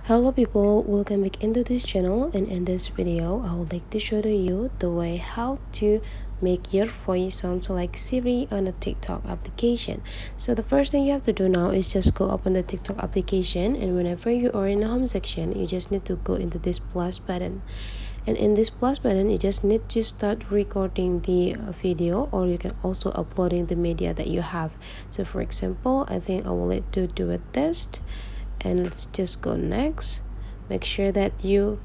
Hello people, welcome back into this channel, and in this video I would like to show to you the way how to make your voice sound like Siri on a TikTok application. So the first thing you have to do now is just go open the TikTok application, and whenever you are in the home section you just need to go into this plus button, and in this plus button you just need to start recording the video, or you can also uploading the media that you have. So for example, I think I will let to do a test, and let's just go next. Make sure that you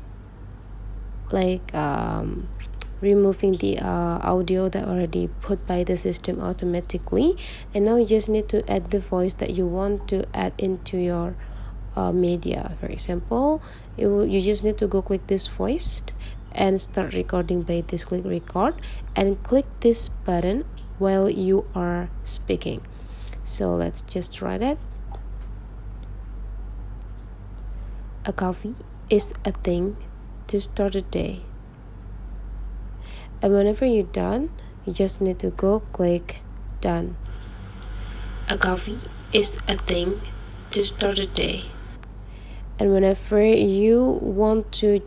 removing the audio that already put by the system automatically, and now you just need to add the voice that you want to add into your media. For example, you just need to go click this voice and start recording by this click record, and click this button while you are speaking. So let's just try that. A coffee is a thing to start a day. And whenever you're done, you just need to go click done. A coffee is a thing to start a day. And whenever you want to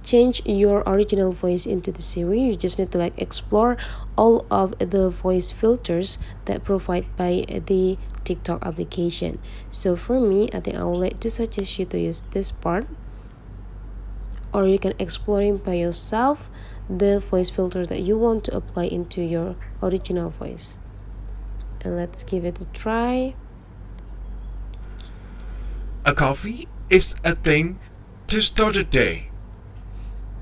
change your original voice into the Siri, you just need to explore all of the voice filters that provide by the TikTok application. So for me, I think I would like to suggest you to use this part, or you can explore it by yourself the voice filter that you want to apply into your original voice. And let's give it a try. A coffee is a thing to start a day.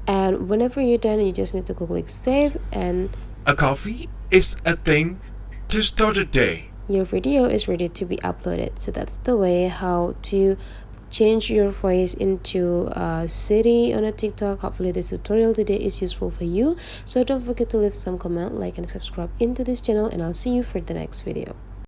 And whenever you're done, you just need to go click save, and a coffee is a thing to start a day. Your video is ready to be uploaded. So that's the way how to change your voice into Siri on a TikTok. Hopefully this tutorial today is useful for you. So don't forget to leave some comment, like, and subscribe into this channel, and I'll see you for the next video.